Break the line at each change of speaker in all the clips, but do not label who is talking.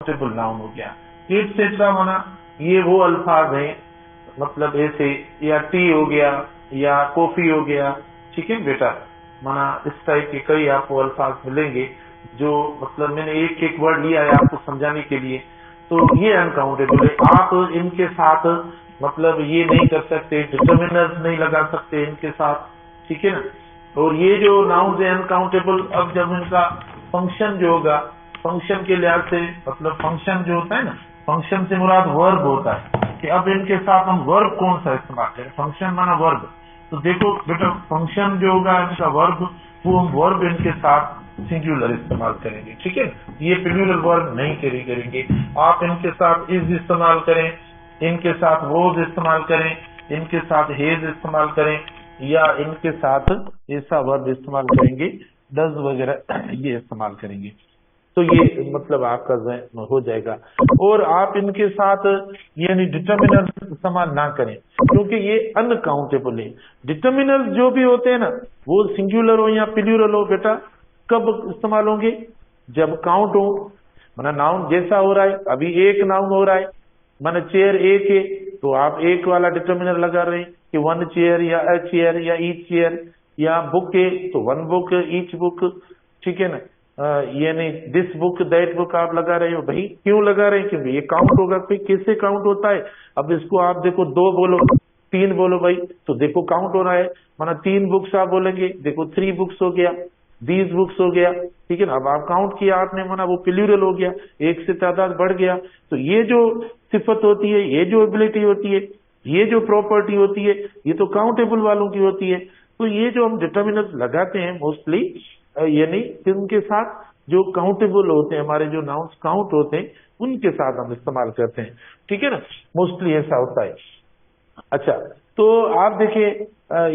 Uncountable noun हो गया। Etcetera माना ये वो अल्फाज हैं, मतलब ऐसे, या टी हो गया या कॉफी हो गया, ठीक है बेटा, माना इस टाइप के कई आपको अल्फाज मिलेंगे जो मतलब मैंने एक एक वर्ड लिया है आपको समझाने के लिए। तो ये अनकाउंटेबल है। आप इनके साथ मतलब ये नहीं कर सकते, डिटर्मिनर्स नहीं लगा सकते इनके साथ, ठीक है ना। और ये जो नाउन्स है अनकाउंटेबल, अब जब इनका फंक्शन जो होगा, फंक्शन के लिहाज से, मतलब फंक्शन जो होता है ना, फंक्शन से मुराद वर्ब होता है कि अब इनके साथ हम वर्ब कौन सा इस्तेमाल करें। फंक्शन माना वर्ब, तो देखो बेटा फंक्शन जो होगा इनका वर्ब, वो हम वर्ब इनके साथ सिंगुलर इस्तेमाल करेंगे, ठीक है। ये प्लूरल वर्ब नहीं करेंगे। आप इनके साथ इज इस्तेमाल करें, इनके साथ वोज इस्तेमाल करें, इनके साथ हेज इस्तेमाल करें, या इनके साथ ऐसा वर्ब इस्तेमाल करेंगे, डज वगैरह ये इस्तेमाल करेंगे। तो ये मतलब आपका हो जाएगा। और आप इनके साथ यानी डिटर्मिनर इस्तेमाल ना करें, क्योंकि ये अनकाउंटेबल है। डिटर्मिनर जो भी होते हैं ना, वो सिंगुलर हो या प्लूरल हो बेटा, कब इस्तेमाल होंगे, जब काउंट हो। माना नाउन जैसा हो रहा है, अभी एक नाउन हो रहा है, माना चेयर एक है, तो आप एक वाला डिटर्मिनर लगा रहे हैं कि वन चेयर या अ चेयर या ईच चेयर, या बुक है तो वन बुक ईच बुक, ठीक है ना। यानी दिस बुक दैट बुक आप लगा रहे हो, भाई क्यों लगा रहे हैं, क्योंकि ये काउंट होगा। फिर कैसे काउंट होता है, अब इसको आप देखो, दो बोलो तीन बोलो भाई, तो देखो काउंट हो रहा है। माना तीन बुक्स आप बोलेंगे, देखो थ्री बुक्स हो गया, दीज बुक्स हो गया, ठीक है ना। अब आप काउंट किया आपने, माना वो प्लूरल हो गया, एक से तादाद बढ़ गया। तो ये जो सिफत होती है, ये जो एबिलिटी होती है, ये जो प्रॉपर्टी होती है, ये तो काउंटेबल वालों की होती है। तो ये जो हम डिटर्मिनर्स लगाते हैं मोस्टली, यानी उनके साथ जो काउंटेबल होते हैं, हमारे जो नाउन्स काउंट होते हैं, उनके साथ हम इस्तेमाल करते हैं, ठीक है ना। मोस्टली ऐसा होता है। अच्छा, तो आप देखिए,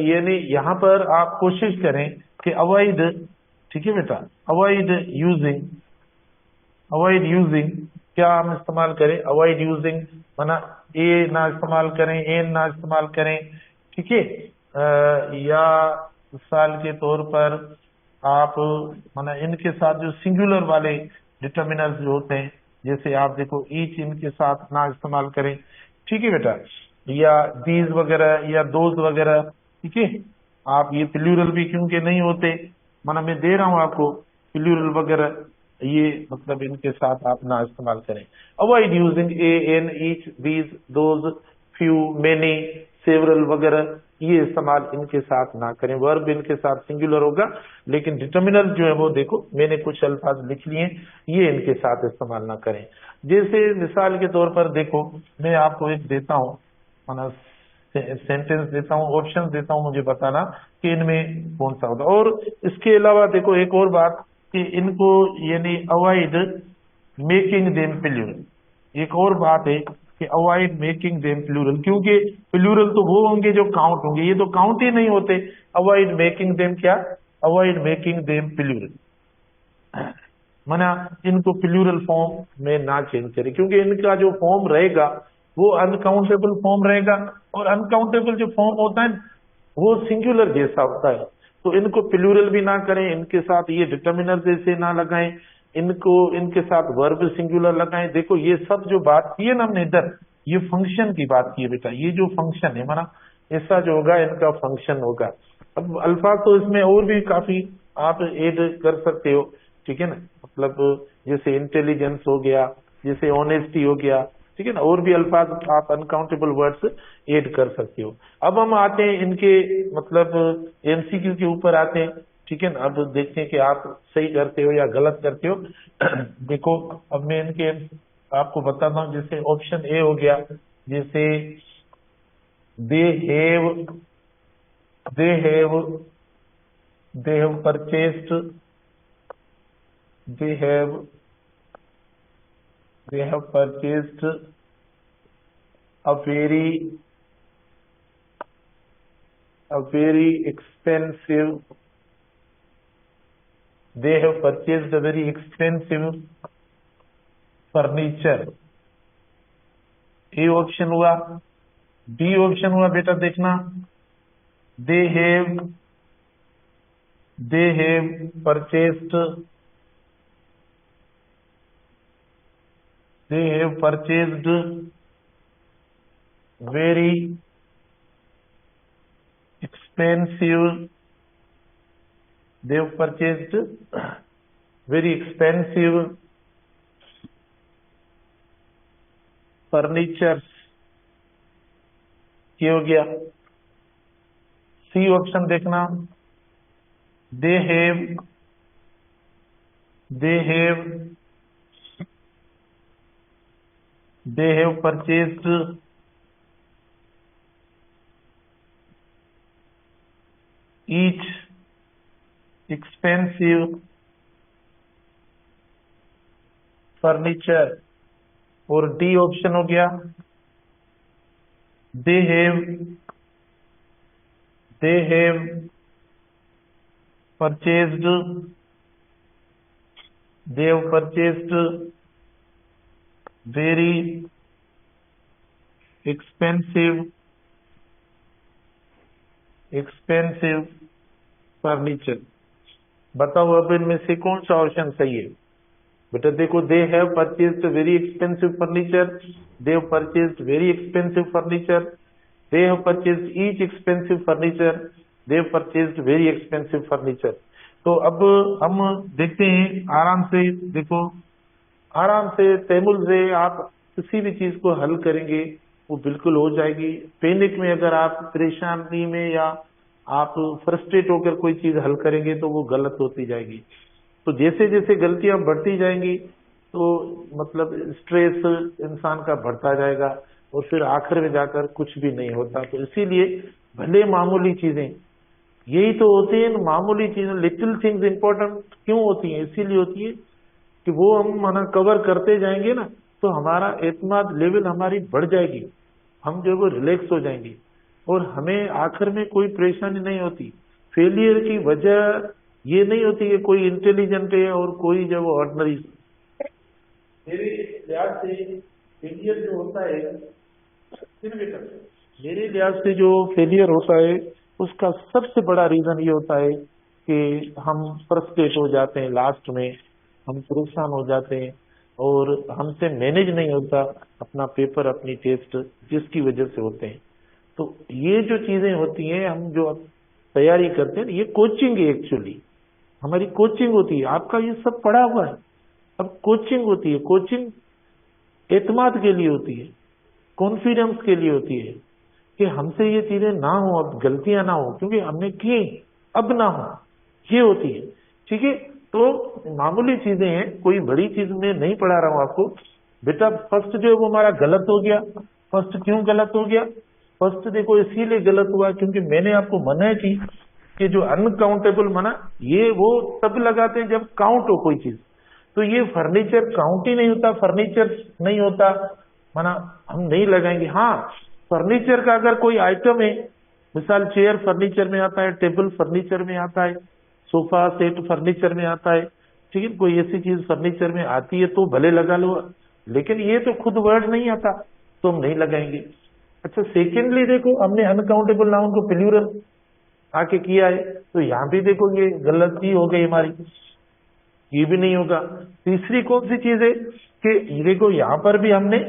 यानी यहाँ पर आप कोशिश करें कि अवॉइड, ठीक है बेटा, अवॉइड यूजिंग, अवॉइड यूजिंग क्या हम इस्तेमाल करें, अवॉइड यूजिंग माना ए ना इस्तेमाल करें, एन ना इस्तेमाल करें, ठीक है। या मिसाल के तौर पर आप माना इनके साथ जो सिंगुलर वाले डिटर्मिनर्स जो होते हैं, जैसे आप देखो ईच, इनके साथ ना इस्तेमाल करें, ठीक है बेटा, या दीज वगैरह या दोज वगैरह, ठीक है। आप ये प्लूरल भी क्योंकि नहीं होते, माना मैं दे रहा हूं आपको प्लूरल वगैरह, ये मतलब इनके साथ आप ना इस्तेमाल करें। Avoid using a an each these those few many several वगैरह, ये इस्तेमाल इनके साथ ना करें। वर्ब इनके साथ सिंगुलर होगा, लेकिन डिटर्मिनर जो है वो देखो मैंने कुछ अल्फाज लिख लिए, ये इनके साथ इस्तेमाल ना करें। जैसे मिसाल के तौर पर देखो, मैं आपको एक देता हूँ, माना सेंटेंस देता हूँ, ऑप्शन देता हूँ, मुझे बताना कि इनमें कौन सा होगा। और इसके अलावा देखो एक और बात कि इनको यानी अवॉइड मेकिंग देम प्लूरल, एक और बात है कि अवॉइड मेकिंग देम प्लूरल, क्योंकि प्लूरल तो वो होंगे जो काउंट होंगे, ये तो काउंट ही नहीं होते। अवॉइड मेकिंग देम क्या, अवॉइड मेकिंग देम प्लूरल, माना इनको प्लूरल फॉर्म में ना चेंज करें, क्योंकि इनका जो फॉर्म रहेगा वो अनकाउंटेबल फॉर्म रहेगा, और अनकाउंटेबल जो फॉर्म होता है वो सिंगुलर जैसा होता है। तो इनको प्लूरल भी ना करें, इनके साथ ये डिटर्मिनर जैसे ना लगाएं, इनको इनके साथ वर्ब सिंगुलर लगाएं। देखो ये सब जो बात की है ना हमने इधर, ये फंक्शन की बात की है बेटा, ये जो फंक्शन है माना ऐसा जो होगा इनका फंक्शन होगा। अब अल्फाज तो इसमें और भी काफी आप ऐड कर सकते हो, ठीक है ना, मतलब जैसे इंटेलिजेंस हो गया, जैसे ऑनेस्टी हो गया, ठीक है ना, और भी अल्फाज आप अनकाउंटेबल वर्ड्स ऐड कर सकते हो। अब हम आते हैं इनके मतलब एमसीक्यू के ऊपर आते हैं, ठीक है ना। अब देखते हैं कि आप सही करते हो या गलत करते हो। देखो अब मैं इनके आपको बताता हूँ, जैसे ऑप्शन ए हो गया, जैसे they have, they have, they have purchased, they have they have purchased a very expensive, they have purchased a very expensive furniture। A option हुआ। बी ऑप्शन हुआ बेटा, देखना, they have purchased they have purchased very expensive, they have purchased very expensive furnitures, ये हो गया। C option देखना, they have purchased each expensive furniture, और D option हो गया, they have purchased very expensive furniture. बताओ अब इनमें से कौन सा ऑप्शन सही है? बेटा देखो, they have purchased very expensive furniture, they have purchased very expensive furniture, they have purchased each expensive furniture, they have purchased very expensive furniture. तो अब हम देखते हैं आराम से, देखो आराम से तैमुल से आप किसी भी चीज को हल करेंगे वो बिल्कुल हो जाएगी। पैनिक में अगर आप परेशानी में या आप फ्रस्ट्रेट होकर कोई चीज हल करेंगे तो वो गलत होती जाएगी। तो जैसे जैसे गलतियां बढ़ती जाएंगी तो मतलब स्ट्रेस इंसान का बढ़ता जाएगा और फिर आखिर में जाकर कुछ भी नहीं होता। तो इसीलिए भले मामूली चीजें यही तो होती है, मामूली चीजें, लिटिल थिंग्स इंपॉर्टेंट क्यों होती हैं? इसीलिए होती है कि वो हम माना कवर करते जाएंगे ना तो हमारा एतमाद लेवल हमारी बढ़ जाएगी, हम जो वो रिलैक्स हो जाएंगे और हमें आखिर में कोई परेशानी नहीं होती। फेलियर की वजह ये नहीं होती कि कोई इंटेलिजेंट है और कोई जो ऑर्डिनरी। मेरे लिहाज से फेलियर जो होता है, मेरे लिहाज से जो फेलियर होता है उसका सबसे बड़ा रीजन ये होता है कि हम फ्रस्ट्रेट हो जाते हैं, लास्ट में हम परेशान हो जाते हैं और हमसे मैनेज नहीं होता अपना पेपर, अपनी टेस्ट, जिसकी वजह से होते हैं। तो ये जो चीजें होती हैं, हम जो तैयारी करते हैं, ये कोचिंग है, एक्चुअली हमारी कोचिंग होती है। आपका ये सब पढ़ा हुआ है, अब कोचिंग होती है। कोचिंग एतमाद के लिए होती है, कॉन्फिडेंस के लिए होती है कि हमसे ये चीजें ना हो, अब गलतियां ना हो क्योंकि हमने की, अब ना हो, ये होती है। ठीक है, तो मामूली चीजें हैं, कोई बड़ी चीज में नहीं पढ़ा रहा हूं आपको। बेटा फर्स्ट जो है वो हमारा गलत हो गया। फर्स्ट क्यों गलत हो गया? फर्स्ट देखो इसीलिए गलत हुआ क्योंकि मैंने आपको मना की कि जो अनकाउंटेबल मना, ये वो तब लगाते हैं जब काउंट हो कोई चीज। तो ये फर्नीचर काउंट ही नहीं होता, फर्नीचर नहीं होता, मना हम नहीं लगाएंगे। हाँ, फर्नीचर का अगर कोई आइटम है, मिसाल चेयर फर्नीचर में आता है, टेबल फर्नीचर में आता है, सोफा सेट फर्नीचर में आता है, ठीक है, कोई ऐसी चीज फर्नीचर में आती है तो भले लगा लो, लेकिन ये तो खुद वर्ड नहीं आता तो हम नहीं लगाएंगे। अच्छा, सेकेंडली देखो हमने अनकाउंटेबल नाउन को प्लूरल आके किया है तो यहाँ भी देखो ये गलती हो गई हमारी, ये भी नहीं होगा। तीसरी कौन सी चीज है कि देखो यहाँ पर भी हमने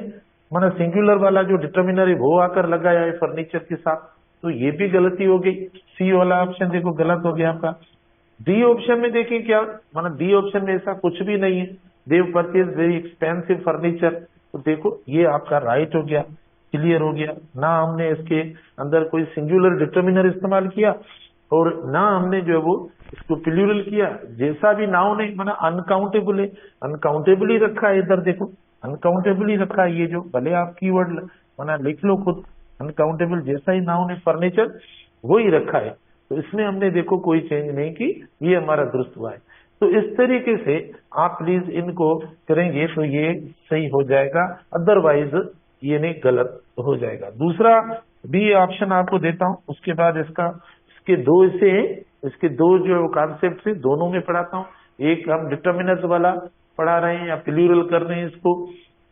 माना सिंगुलर वाला जो डिटर्मिनर है वो आकर लगाया है फर्नीचर के साथ, तो ये भी गलती हो गई। सी वाला ऑप्शन देखो गलत हो गया आपका। डी ऑप्शन में देखें क्या, माना डी ऑप्शन में ऐसा कुछ भी नहीं है, देव परचेज वेरी एक्सपेंसिव फर्नीचर, तो देखो ये आपका राइट हो गया, क्लियर हो गया ना। हमने इसके अंदर कोई सिंगुलर डिटर्मिनर इस्तेमाल किया और ना हमने जो है वो इसको प्लूरल किया। जैसा भी नाउन है माना अनकाउंटेबल है, अनकाउंटेबल ही रखा है, इधर देखो अनकाउंटेबल ही रखा है। ये जो भले आप कीवर्ड माना लिख लो खुद, अनकाउंटेबल जैसा ही नाउन है फर्नीचर वो ही रखा है, तो इसमें हमने देखो कोई चेंज नहीं की, ये हमारा दुरुस्त हुआ है। तो इस तरीके से आप प्लीज इनको करेंगे तो ये सही हो जाएगा, अदरवाइज ये नहीं गलत हो जाएगा। दूसरा बी ऑप्शन आपको देता हूं, उसके बाद इसके दो हिस्से हैं, इसके दो जो कॉन्सेप्ट है दोनों में पढ़ाता हूं। एक हम डिटर्मिनर्स वाला पढ़ा रहे हैं या प्लूरल कर रहे हैं, इसको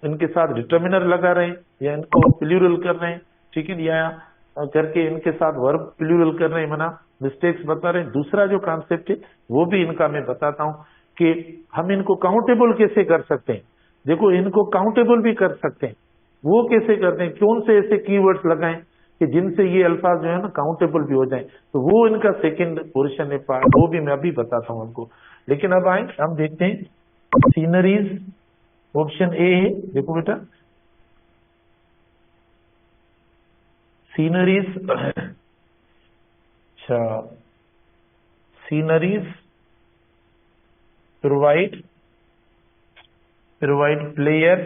इनके साथ डिटर्मिनर लगा रहे हैं या इनको प्लूरल कर रहे हैं, ठीक है, या करके इनके साथ वर्ब प्लूरल कर रहे हैं, मना मिस्टेक्स बता रहे हैं। दूसरा जो कॉन्सेप्ट है वो भी इनका मैं बताता हूं कि हम इनको काउंटेबल कैसे कर सकते हैं। देखो इनको काउंटेबल भी कर सकते हैं। वो कैसे करते हैं, कौन से ऐसे कीवर्ड्स लगाएं कि जिनसे ये अल्फाज जो है ना काउंटेबल भी हो जाए, तो वो इनका सेकंड पोर्शन है पार्ट, वो भी मैं अभी बताता हूँ आपको। लेकिन अब आए हम देखते हैं सीनरीज, ऑप्शन ए है, देखो बेटा सीनरीज। अच्छा, sceneries provide player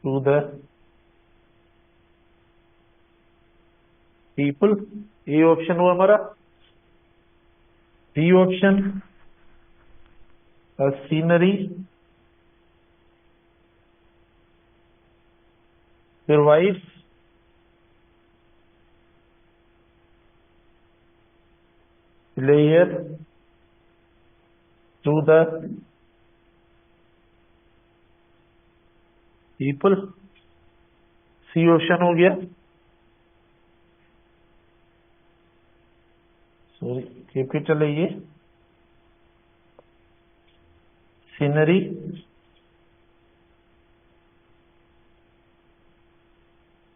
to the people. A option हुआ हमारा। B option scenery provides player to the people. C option हो गया, सॉरी कैपिटल है ये, scenery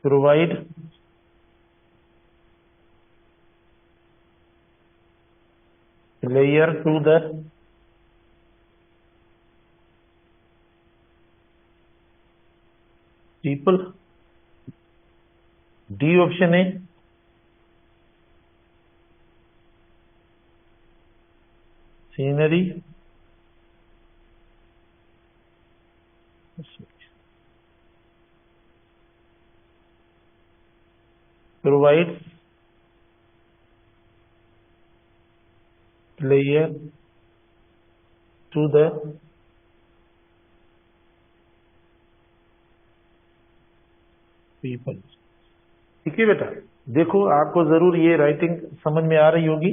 provide player to the people. D option है scenery provide player to the people. ठीक है बेटा, देखो आपको जरूर ये राइटिंग समझ में आ रही होगी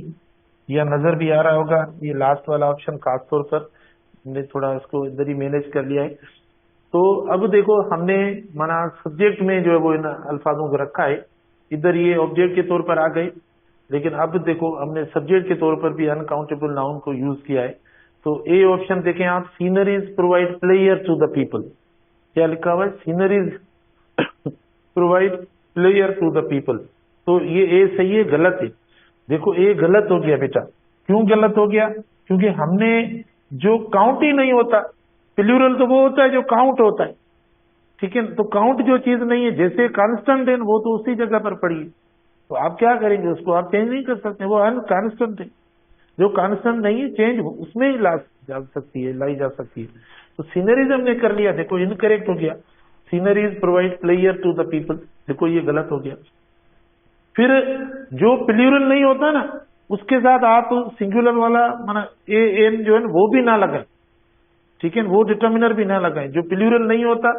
या नजर भी आ रहा होगा। ये लास्ट वाला ऑप्शन खासतौर पर हमने थोड़ा इसको इधर ही मैनेज कर लिया है। तो अब देखो हमने माना सब्जेक्ट में जो है वो इन अल्फाजों को रखा है, इधर ये ऑब्जेक्ट के तौर पर आ गए, लेकिन अब देखो हमने सब्जेक्ट के तौर पर भी अनकाउंटेबल नाउन को यूज किया है। तो ए ऑप्शन देखें आप, sceneries provide player to the people. क्या लिखा हुआ है, sceneries provide player to the people. तो ये ए सही है, गलत है। देखो ए गलत हो गया बेटा, क्यों गलत हो गया, क्योंकि हमने जो काउंट ही नहीं होता, प्लूरल तो वो होता है जो काउंट होता है, ठीक है। तो काउंट जो चीज नहीं है, जैसे कांस्टेंट है वो तो उसी जगह पर पड़ी है, तो आप क्या करेंगे, उसको आप चेंज नहीं कर सकते, वो अनकांस्टेंट है। जो कांस्टेंट नहीं है चेंज उसमें ही लाई जा सकती है। तो सीनरीज हमने कर लिया, देखो इनकरेक्ट हो गया। Sceneries provide player to the people, देखो ये गलत हो गया। फिर जो प्लूरल नहीं होता ना, उसके साथ आप सिंगुलर वाला माना ए एन जो है वो भी ना लगाए, ठीक है, वो डिटर्मिनर भी ना लगाए। जो प्लूरल नहीं होता,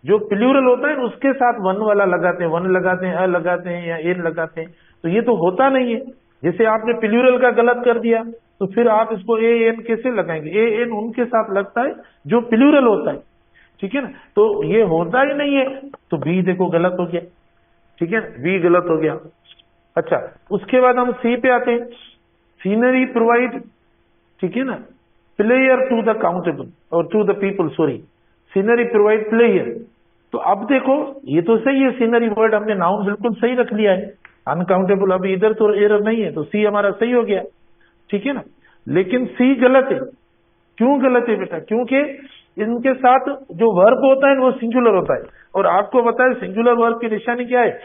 जो प्लूरल होता है उसके साथ वन वाला लगाते हैं, वन लगाते हैं, अ लगाते हैं या एन लगाते हैं, तो ये तो होता नहीं है। जैसे आपने प्लूरल का गलत कर दिया, तो फिर आप इसको ए एन कैसे लगाएंगे, ए एन उनके साथ लगता है जो प्लूरल होता है, ठीक है ना, तो ये होता ही नहीं है। तो बी देखो गलत हो गया, ठीक है, बी गलत हो गया। अच्छा, उसके बाद हम सी पे आते हैं, सीनरी प्रोवाइड, ठीक है ना, प्लेयर टू द काउंटेबल और to the people, sorry, scenery provide player. तो अब देखो ये तो सही है, सीनरी वर्ड हमने नाउन बिल्कुल सही रख लिया है, अनकाउंटेबल अभी इधर तो एरर नहीं है, तो सी हमारा सही हो गया, ठीक है ना। लेकिन सी गलत है, क्यों गलत है बेटा, क्योंकि इनके साथ जो वर्ब होता है वो सिंगुलर होता है, और आपको पता है सिंगुलर वर्ब की निशानी क्या है,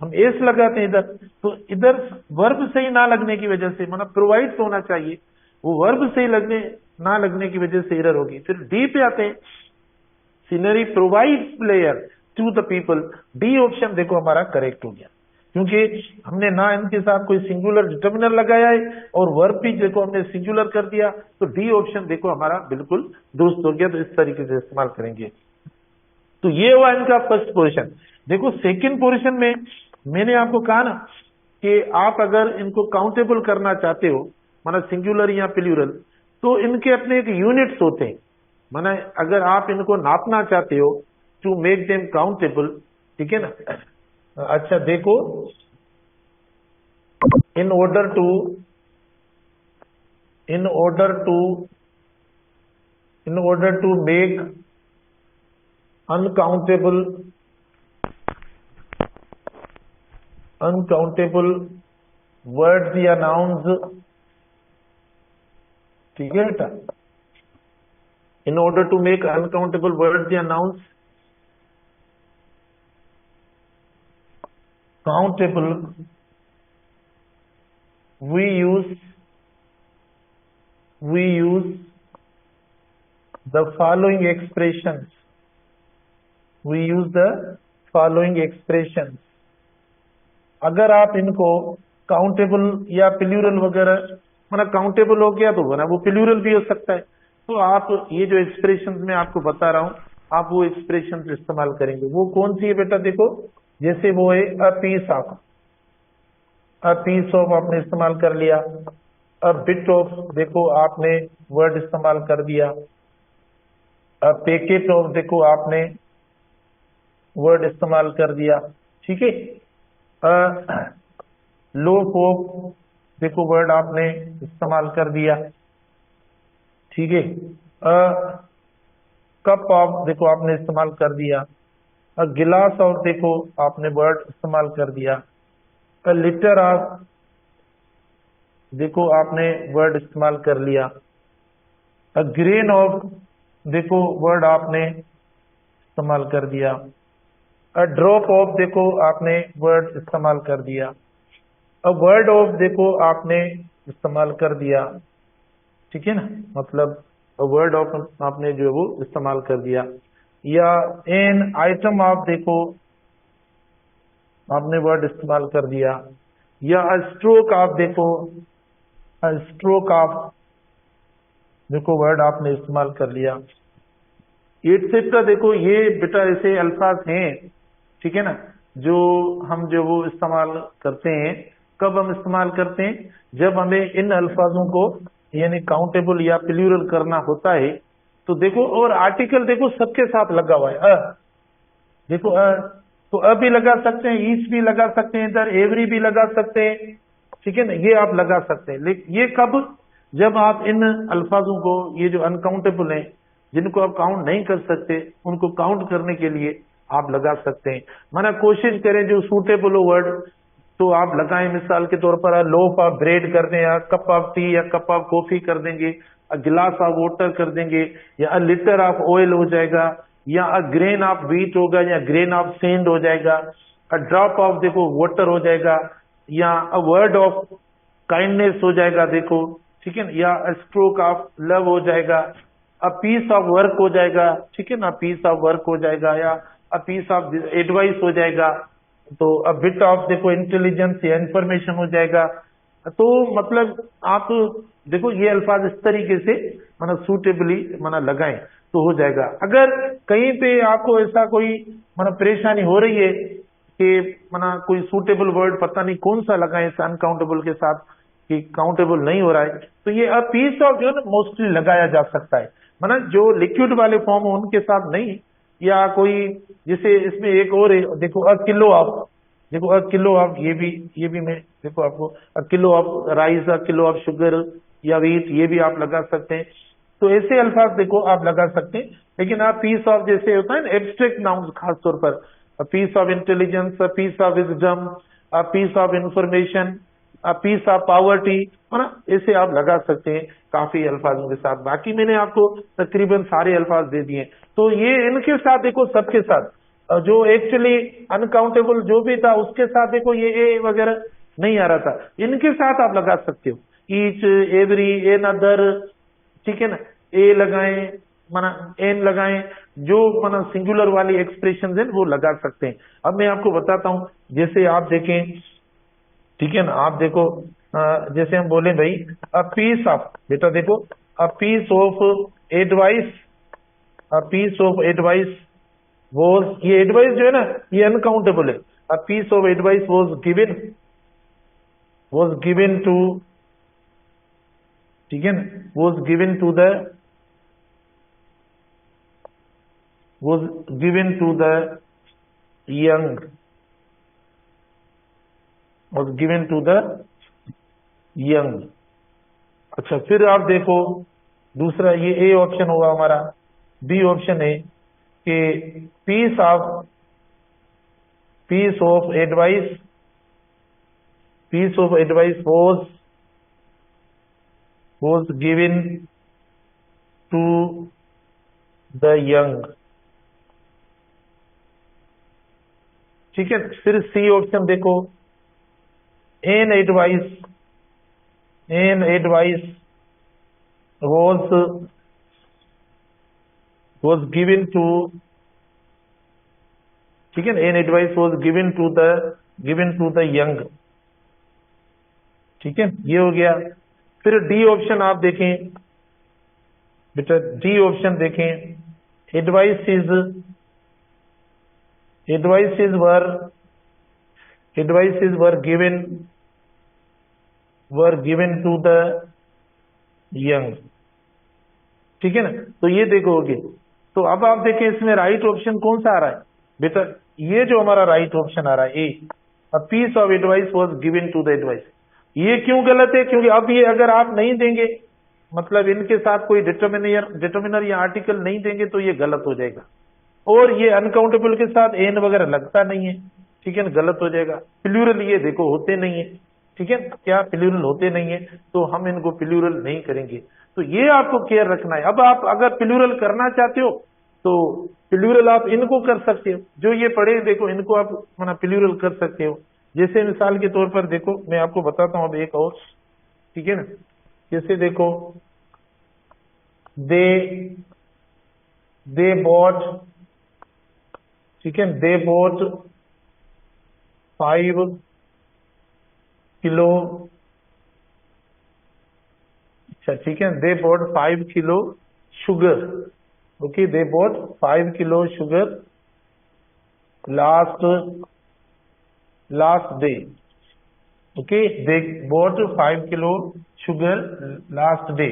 हम एस लगाते हैं इधर, तो इधर वर्ब सही ना लगने की वजह से, मतलब प्रोवाइड तो होना चाहिए, वो वर्ब सही ना लगने की वजह से एरर होगी। फिर डी पे आते हैं, scenery provide player to the people. D option देखो हमारा करेक्ट हो गया, क्योंकि हमने ना इनके साथ कोई सिंगुलर डिटर्मिनर लगाया है और वर्ब भी देखो हमने सिंगुलर कर दिया, तो डी ऑप्शन देखो हमारा बिल्कुल दुरुस्त हो गया। तो इस तरीके से इस्तेमाल करेंगे। तो ये हुआ इनका फर्स्ट पोजीशन। देखो सेकंड पोजीशन में मैंने आपको कहा ना कि आप अगर इनको काउंटेबल करना चाहते हो, माना सिंगुलर या प्लूरल, तो इनके अपने एक यूनिट्स होते हैं, माना अगर आप इनको नापना चाहते हो टू मेक देम काउंटेबल, ठीक है ना, अच्छा देखो, इन order to in order to make uncountable words या nouns, ठीक है बेटा, in order to make uncountable words या nouns countable, we use the following expressions. We use the following expressions. अगर आप इनको काउंटेबल या प्लूरल वगैरह, माना काउंटेबल हो गया तो बना वो प्लूरल भी हो सकता है, तो आप ये जो एक्सप्रेशन मैं आपको बता रहा हूं, आप वो एक्सप्रेशन इस्तेमाल करेंगे। वो कौन सी है बेटा? देखो, जैसे वो है अ पीस ऑफ, आपने इस्तेमाल कर लिया। अ बिट ऑफ, देखो आपने वर्ड इस्तेमाल कर दिया। अ पैकेट ऑफ, देखो आपने वर्ड इस्तेमाल कर दिया, ठीक है। लोफ ऑफ, देखो वर्ड आपने इस्तेमाल कर दिया, ठीक है। कप ऑफ, देखो आपने इस्तेमाल कर दिया। गिलास ऑफ, देखो आपने वर्ड इस्तेमाल कर दिया। लिटर ऑफ, देखो आपने वर्ड इस्तेमाल कर लिया। ग्रेन ऑफ, देखो वर्ड आपने इस्तेमाल कर दिया। ड्रॉप ऑफ, देखो आपने वर्ड इस्तेमाल कर दिया। वर्ड ऑफ, देखो आपने इस्तेमाल कर दिया, ठीक है ना, मतलब वर्ड ऑफ आपने जो है वो इस्तेमाल कर दिया। या एन आइटम ऑफ, देखो आपने वर्ड इस्तेमाल कर दिया। या स्ट्रोक ऑफ, देखो स्ट्रोक ऑफ, देखो वर्ड आपने इस्तेमाल कर लिया। एटसेट्रा, देखो ये बेटा ऐसे अल्फाज हैं, ठीक है ना, जो हम जो वो इस्तेमाल करते हैं। कब हम इस्तेमाल करते हैं? जब हमें इन अल्फाजों को यानी काउंटेबल या प्लूरल करना होता है। तो देखो, और आर्टिकल देखो सबके साथ लगा हुआ है। देखो तो भी लगा सकते हैं, ईच भी लगा सकते हैं, इधर एवरी भी लगा सकते हैं, ठीक है ना, ये आप लगा सकते हैं। लेकिन ये कब? जब आप इन अल्फाजों को, ये जो अनकाउंटेबल हैं, जिनको आप काउंट नहीं कर सकते, उनको काउंट करने के लिए आप लगा सकते हैं। माना कोशिश करें जो सूटेबल हो वर्ड, तो आप लगाएं। मिसाल के तौर पर लोफ ऑफ ब्रेड कर दें, या कप ऑफ टी या कप ऑफ कॉफी कर देंगे, गिलास ऑफ वाटर कर देंगे, या लिटर ऑफ ऑयल हो जाएगा, या ग्रेन ऑफ व्हीट होगा, या ग्रेन ऑफ सैंड हो जाएगा। ड्रॉप ऑफ, देखो वाटर हो जाएगा, या वर्ड ऑफ काइंडनेस हो जाएगा, देखो, ठीक है ना, या स्ट्रोक ऑफ लव हो जाएगा। पीस ऑफ वर्क हो जाएगा, ठीक है ना, पीस ऑफ वर्क हो जाएगा, या पीस ऑफ एडवाइस हो जाएगा। तो बिट ऑफ, देखो इंटेलिजेंस या इंफॉर्मेशन हो जाएगा। तो मतलब आप देखो ये अल्फाज इस तरीके से मतलब सूटेबली मतलब लगाएं तो हो जाएगा। अगर कहीं पे आपको ऐसा कोई मतलब परेशानी हो रही है कि मतलब कोई सूटेबल वर्ड पता नहीं कौन सा लगाएं इस अनकाउंटेबल के साथ कि काउंटेबल नहीं हो रहा है, तो ये अ पीस ऑफ जो है ना मोस्टली लगाया जा सकता है। मतलब जो लिक्विड वाले फॉर्म हो उनके साथ नहीं, या कोई जैसे इसमें एक और है, देखो अ किलो ऑफ, देखो अ किलो ऑफ, ये भी मैं देखो आपको अ kilo of rice, a kilo of sugar या व्हीट, ये भी आप लगा सकते हैं। तो ऐसे अल्फाज देखो आप लगा सकते हैं। लेकिन आप पीस ऑफ जैसे होता है ना एब्स्ट्रैक्ट नाउन्स, खासतौर पर piece of intelligence, piece of wisdom, piece of information, piece of poverty, है ना, ऐसे आप लगा सकते हैं काफी अल्फाजों के साथ। बाकी मैंने आपको तकरीबन सारे अल्फाज दे दिए। तो ये इनके साथ देखो सबके साथ जो एक्चुअली अनकाउंटेबल जो भी था उसके साथ देखो ये ए वगैरह नहीं आ रहा था, इनके साथ आप लगा सकते हो ईच, एवरी, एन अदर, ठीक है ना, ए लगाएं, माना एन लगाएं, जो माना सिंगुलर वाली एक्सप्रेशन है वो लगा सकते हैं। अब मैं आपको बताता हूं, जैसे आप देखें, ठीक है ना, आप देखो जैसे हम बोले भाई अ पीस ऑफ, बेटा देखो a piece of advice, a piece of advice was, ये एडवाइस जो है ना ये अनकाउंटेबल है। A piece of advice was given to, ठीक है ना, was given to the, was given to the young, was given to the young। अच्छा, फिर आप देखो दूसरा, ये ए ऑप्शन हुआ हमारा। बी ऑप्शन है कि piece of advice was given to the young। ठीक है, फिर सी ऑप्शन देखो, an advice was given to, ठीक है, an advice was given to the young। ठीक है, ये हो गया। फिर डी ऑप्शन आप देखें बेटा, डी ऑप्शन देखें, advices were given to the young। ठीक है ना, तो ये देखोगे। तो अब आप देखें इसमें राइट ऑप्शन कौन सा आ रहा है बेटा, ये जो हमारा राइट ऑप्शन आ रहा है A, a piece of advice was given to the advice. ये क्यों गलत है? क्योंकि अब ये अगर आप नहीं देंगे, मतलब इनके साथ कोई डिटर्मिनर या आर्टिकल नहीं देंगे तो ये गलत हो जाएगा, और ये अनकाउंटेबल के साथ एन वगैरह लगता नहीं है। ठीक है ना, गलत हो जाएगा। प्लूरल ये देखो होते नहीं है। ठीक है, क्या प्लूरल होते नहीं है, तो हम इनको प्लूरल नहीं करेंगे। तो ये आपको केयर रखना है। अब आप अगर प्लूरल करना चाहते हो तो प्लूरल आप इनको कर सकते हो, जो ये पढ़े देखो इनको आप अपना प्लूरल कर सकते हो। जैसे मिसाल के तौर पर देखो, मैं आपको बताता हूं अब एक और। ठीक है ना, जैसे देखो, दे बॉट, ठीक है, दे बॉट 5 किलो, अच्छा ठीक है, they bought 5 kilo sugar. Okay, they bought 5 kilo sugar last day. Okay, they bought 5 kilo sugar last day.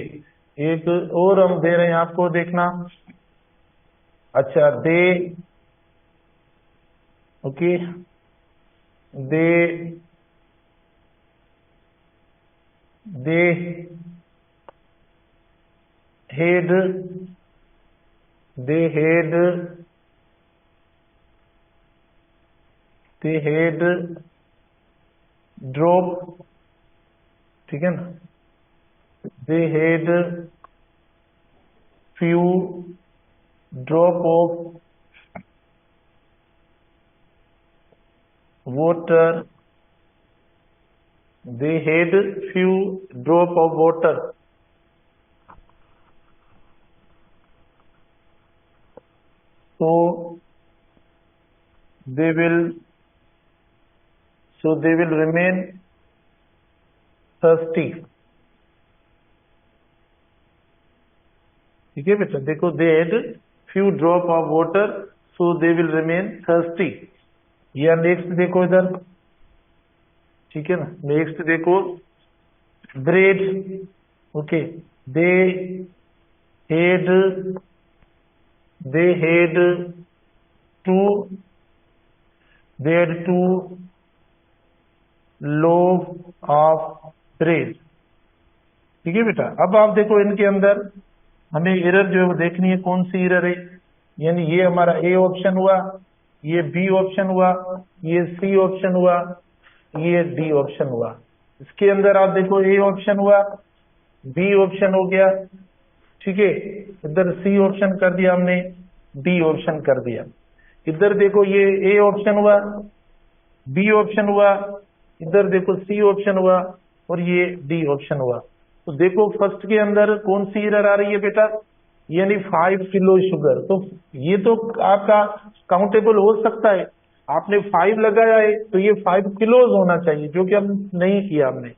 एक और हम दे रहे हैं आपको, देखना। अच्छा, ओके, दे had drop, ठीक है ना, they had few drop of water, they had few drop of water, so they will remain thirsty। ठीक है बेटा, देखो, they had few drop of water so they will remain thirsty। या next देखो इधर, ठीक है ना, नेक्स्ट देखो, bread. Okay, they had two loaf of bread। ठीक है बेटा, अब आप देखो इनके अंदर हमें एरर जो है वो देखनी है, कौन सी एरर है। यानी ये हमारा ए ऑप्शन हुआ, ये बी ऑप्शन हुआ, ये सी ऑप्शन हुआ, ये डी ऑप्शन हुआ। इसके अंदर आप देखो, ए ऑप्शन हुआ, बी ऑप्शन हो गया, ठीक है, इधर सी ऑप्शन कर दिया हमने, डी ऑप्शन कर दिया। इधर देखो, ये ए ऑप्शन हुआ, बी ऑप्शन हुआ, इधर देखो सी ऑप्शन हुआ, और ये डी ऑप्शन हुआ। तो देखो फर्स्ट के अंदर कौन सी एरर आ रही है बेटा, यानी 5 किलो शुगर। तो ये तो आपका काउंटेबल हो सकता है, आपने 5 लगाया है तो ये 5 किलोज होना चाहिए, जो कि हम नहीं किया हमने।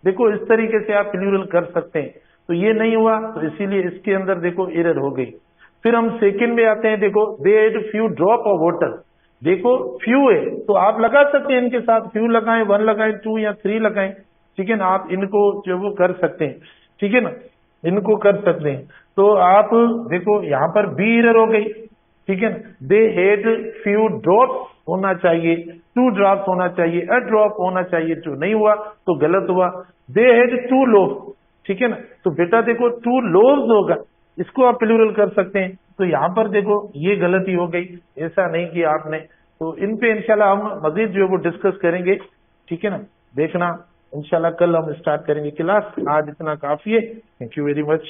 देखो इस तरीके से आप प्लूरल कर सकते हैं, तो ये नहीं हुआ, तो इसीलिए इसके अंदर देखो एरर हो गई। फिर हम सेकंड में आते हैं, देखो, they had few drop of water. देखो फ्यू है तो आप लगा सकते हैं, इनके साथ फ्यू लगाएं, 1 लगाएं, 2 या 3 लगाएं। ठीक है ना, आप इनको जो वो कर सकते हैं। ठीक है ना, इनको कर सकते हैं। तो आप देखो यहाँ पर बी एरर हो गई, ठीक है ना। दे हैड फ्यू ड्रॉप्स होना चाहिए, 2 ड्रॉप्स होना चाहिए, अ ड्रॉप होना चाहिए, जो नहीं हुआ तो गलत हुआ। दे हैड 2 लोव्स, ठीक है ना। तो बेटा देखो 2 लोव्स होगा, इसको आप प्लूरल कर सकते हैं। तो यहाँ पर देखो ये गलती हो गई, ऐसा नहीं कि आपने। तो इन पे इंशाल्लाह हम मजीद जो है वो डिस्कस करेंगे, ठीक है ना। देखना इंशाल्लाह कल हम स्टार्ट करेंगे क्लास, आज इतना काफी है। Thank you very much.